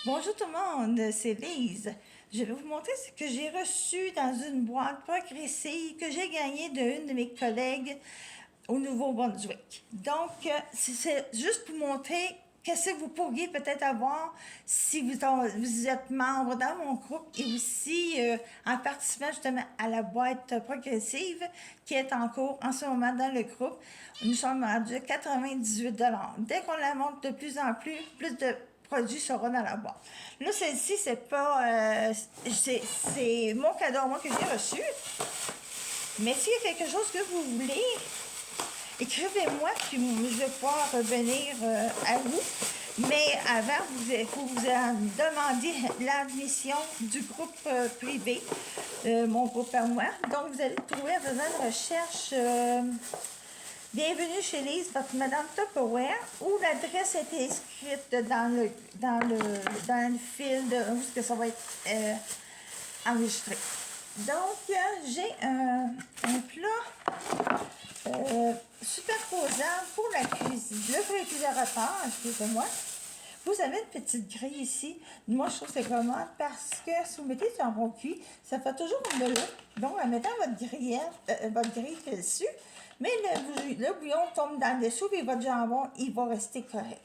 Bonjour tout le monde, c'est Lise. Je vais vous montrer ce que j'ai reçu dans une boîte progressive que j'ai gagnée d'une de mes collègues au Nouveau-Brunswick. Donc, c'est juste pour montrer qu'est-ce que vous pourriez peut-être avoir si vous êtes membre dans mon groupe et aussi en participant justement à la boîte progressive qui est en cours en ce moment dans le groupe. Nous sommes rendus à 98 $. Dès qu'on la monte de plus en plus, plus de produits seront dans la boîte. Là, celle-ci, c'est pas... c'est mon cadeau, moi, que j'ai reçu. Mais s'il y a quelque chose que vous voulez, écrivez-moi, puis je vais pouvoir revenir à vous. Mais avant, vous demandez l'admission du groupe privé, mon groupe à moi. Donc, vous allez trouver en faisant une recherche Bienvenue chez Lise, votre Madame Tupperware, où l'adresse a été inscrite dans le fil de où est-ce que ça va être enregistré. Donc, j'ai un plat superposable pour la cuisine. Le réfrigérateur, excusez-moi. Vous avez une petite grille ici. Moi, je trouve que c'est commode parce que si vous mettez du jambon cuit, ça fait toujours une melon. Donc, en mettant votre grille dessus, mais le bouillon tombe dans le dessous et votre jambon, il va rester correct.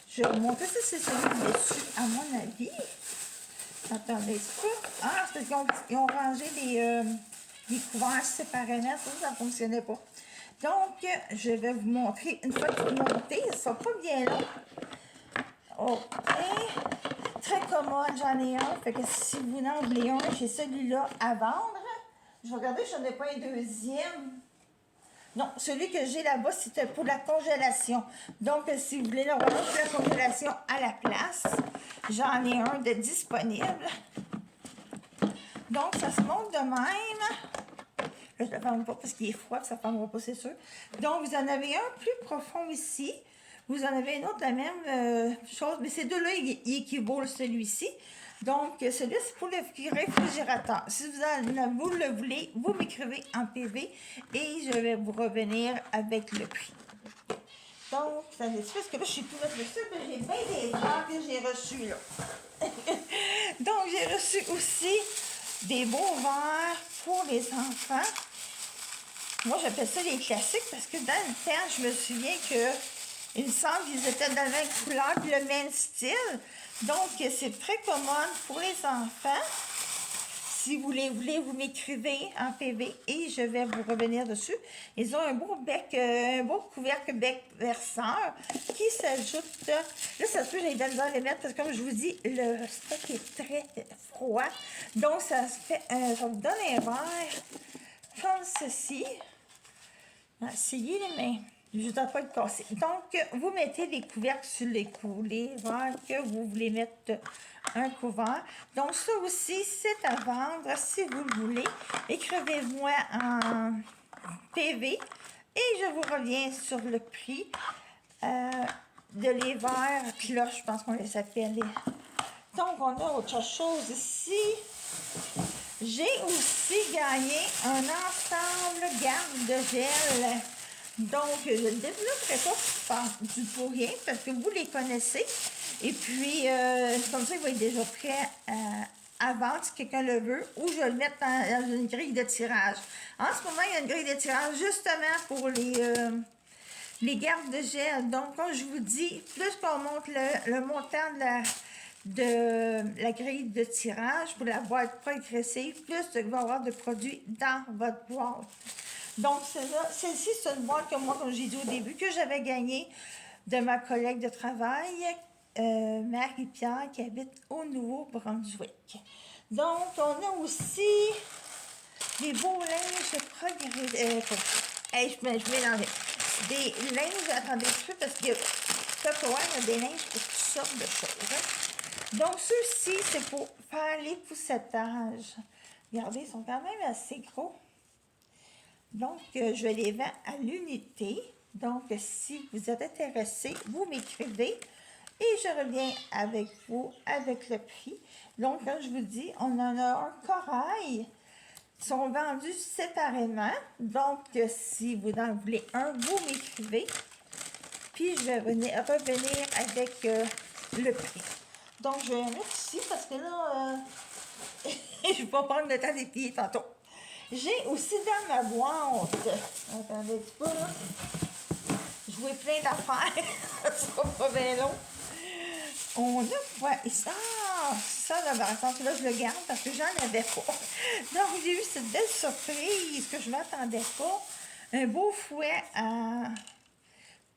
Je vais vous montrer si c'est celui dessus, à mon avis. Attendez un peu. Ah, c'est parce qu'ils ont rangé les couverts séparément. Ça ne fonctionnait pas. Donc, je vais vous montrer une fois que vous montez. Ça ne sera pas bien long. OK. Très commode, j'en ai un. Fait que si vous en voulez un, j'ai celui-là à vendre. Je vais regarder, je n'en ai pas un deuxième. Non, celui que j'ai là-bas, c'était pour la congélation. Donc, si vous voulez le remettre pour la congélation à la place, j'en ai un de disponible. Donc, ça se monte de même. Là, je ne le ferme pas parce qu'il est froid, ça ne fermera pas, c'est sûr. Donc, vous en avez un plus profond ici. Vous en avez un autre, la même chose, mais ces deux-là, ils équivalent celui-ci. Donc, celui-là, c'est pour le réfrigérateur. Si vous le voulez, vous m'écrivez en PV et je vais vous revenir avec le prix. Donc, ça nécessite, parce que là, je suis tout mettre dessus, mais j'ai bien des verres que j'ai reçus, là. Donc, j'ai reçu aussi des beaux verres pour les enfants. Moi, j'appelle ça les classiques parce que dans le temps, je me souviens que il me semble qu'ils étaient de la même couleur et le même style. Donc, c'est très commode pour les enfants. Si vous les voulez, vous m'écrivez en PV et je vais vous revenir dessus. Ils ont un beau bec, un beau couvercle bec verseur qui s'ajoute. Là, ça se peut, j'ai de les mettre parce que, comme je vous dis, le stock est très froid. Donc, ça vous donne un verre comme ceci. Essayez les mains. Je ne dois pas le casser. Donc, vous mettez des couvercles sur les verres que vous voulez mettre un couvert. Donc, ça aussi, c'est à vendre si vous le voulez. Écrivez-moi en PV et je vous reviens sur le prix de les verres cloches, je pense qu'on les appelle. Donc, on a autre chose ici. J'ai aussi gagné un ensemble gamme de gel. Donc, je ne le développerai pas par du pour rien parce que vous les connaissez. Et puis, comme ça, il va être déjà prêt à vendre si quelqu'un le veut. Ou je vais le mettre dans une grille de tirage. En ce moment, il y a une grille de tirage justement pour les gardes de gel. Donc, comme je vous dis, plus qu'on monte le montant de la grille de tirage pour la boîte progressive, plus il va y avoir de produits dans votre boîte. Donc, celle-ci, c'est une boîte que moi, comme j'ai dit au début, que j'avais gagnée de ma collègue de travail, Marie-Pierre, qui habite au Nouveau-Brunswick. Donc, on a aussi des beaux linges progressifs. Je mélangeais. Des linges, attendez un peu, parce que il y a des linges pour toutes sortes de choses. Hein. Donc, ceux-ci, c'est pour faire l'époussetage. Regardez, ils sont quand même assez gros. Donc, je les vends à l'unité. Donc, si vous êtes intéressé, vous m'écrivez et je reviens avec vous avec le prix. Donc, comme je vous dis, on en a un corail. Ils sont vendus séparément. Donc, si vous en voulez un, vous m'écrivez. Puis, je vais revenir avec le prix. Donc, je vais mettre ici parce que là, je vais pas prendre le temps des pieds tantôt. J'ai aussi dans ma boîte, attendez un petit peu là, je vois plein d'affaires, ça sera pas bien long. On a quoi? Ça, là, par exemple, là, je le garde parce que j'en avais pas. Donc, j'ai eu cette belle surprise que je ne m'attendais pas. Un beau fouet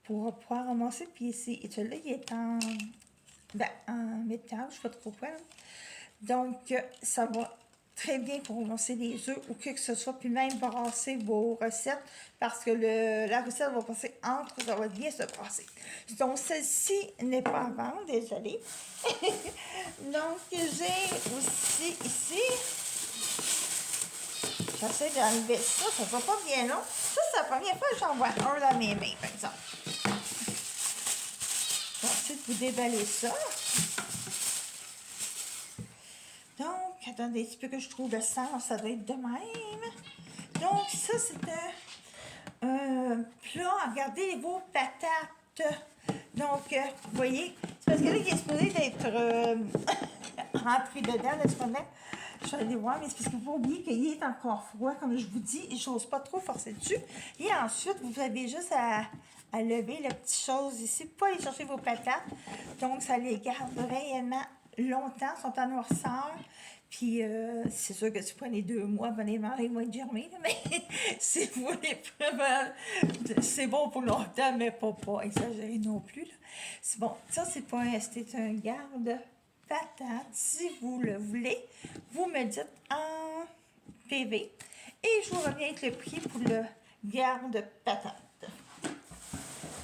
pour pouvoir ramasser. Puis et celui-là, il est en métal, je ne sais pas trop quoi. Là. Donc, ça va très bien pour ramasser les œufs ou que ce soit, puis même brasser vos recettes parce que la recette va passer entre, ça va bien se passer. Donc, celle-ci n'est pas à vendre, désolée. Donc, j'ai aussi ici, j'essaie d'enlever ça, ça va pas bien long. Ça, c'est la première fois que j'en vois un dans mes mains, par exemple. Je vais essayer de vous déballer ça. Donc, attendez un petit peu que je trouve le sens, ça doit être de même. Donc, ça, c'est un plat. Regardez vos patates. Donc, vous voyez, c'est parce que là, il est supposé d'être rentré dedans, là, je vais aller voir, mais c'est parce qu'il ne faut pas oublier qu'il est encore froid, comme je vous dis, je n'ose pas trop forcer dessus. Et ensuite, vous avez juste à lever la petite chose ici, pas aller chercher vos patates. Donc, ça les garde réellement longtemps, sont en noirceur. Puis, c'est sûr que si vous prenez 2 mois, venez manger, ils vont être germés, mais si vous voulez vraiment, c'est bon pour longtemps, mais pas exagérer non plus. Là. C'est bon, ça, c'est un garde-patate. Si vous le voulez, vous me dites en PV. Et je vous reviens avec le prix pour le garde-patate.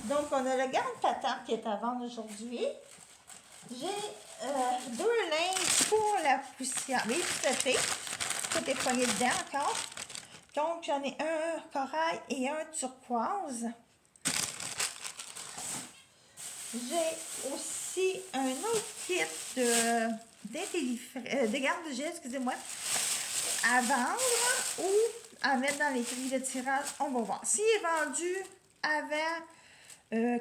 Donc, on a le garde-patate qui est à vendre aujourd'hui. J'ai 2 linges pour la poussière. Les petits tout est poigné dedans encore. Donc, j'en ai un corail et un turquoise. J'ai aussi un autre kit de garde-gel, excusez-moi, à vendre ou à mettre dans les grilles de tirage. On va voir. S'il est vendu avant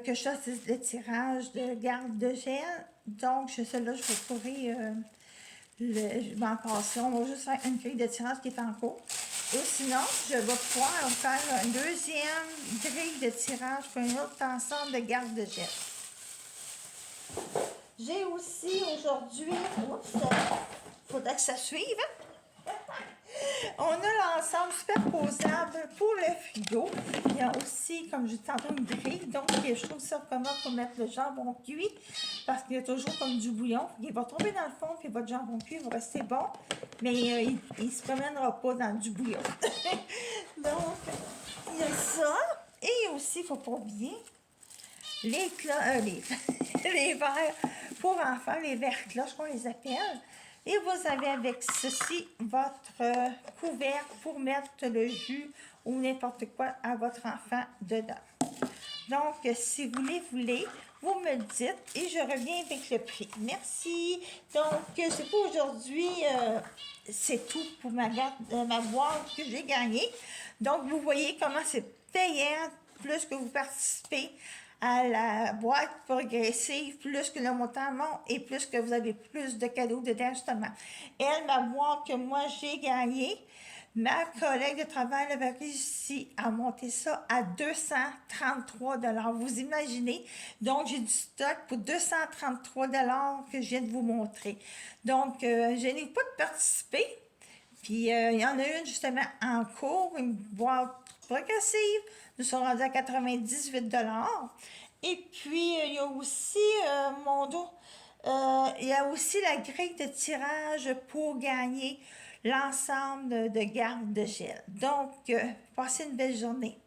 que je fasse le tirage de garde-gel, donc celui-là, je vais trouver je vais en passer. On va juste faire une grille de tirage qui est en cours. Ou sinon, je vais pouvoir faire une deuxième grille de tirage pour un autre ensemble de garde-gel. J'ai aussi aujourd'hui, il faudrait que ça suive. On a l'ensemble superposable pour le frigo. Il y a aussi, comme je disais tantôt, une grille. Donc, je trouve ça comment pour mettre le jambon cuit. Parce qu'il y a toujours comme du bouillon. Il va tomber dans le fond, puis votre jambon cuit va rester bon. Mais il ne se promènera pas dans du bouillon. Donc, il y a ça. Et aussi, il ne faut pas oublier les verres pour enfants, les verres cloches qu'on les appelle. Et vous avez avec ceci votre couvercle pour mettre le jus ou n'importe quoi à votre enfant dedans. Donc, si vous les voulez, vous me dites et je reviens avec le prix. Merci. Donc, c'est pour aujourd'hui. C'est tout pour ma boîte que j'ai gagnée. Donc, vous voyez comment c'est payant plus que vous participez à la boîte progressive, plus que le montant monte et plus que vous avez plus de cadeaux dedans, justement. Elle, ma boîte que moi j'ai gagnée, ma collègue de travail avait réussi à monter ça à 233 $. Vous imaginez? Donc, j'ai du stock pour 233 $ que je viens de vous montrer. Donc, je n'ai pas de participer. Puis, il y en a une justement en cours, une boîte progressive. Nous sommes rendus à 98 $. Et puis, il y a aussi il y a aussi la grille de tirage pour gagner l'ensemble de garde-gel. Donc, passez une belle journée.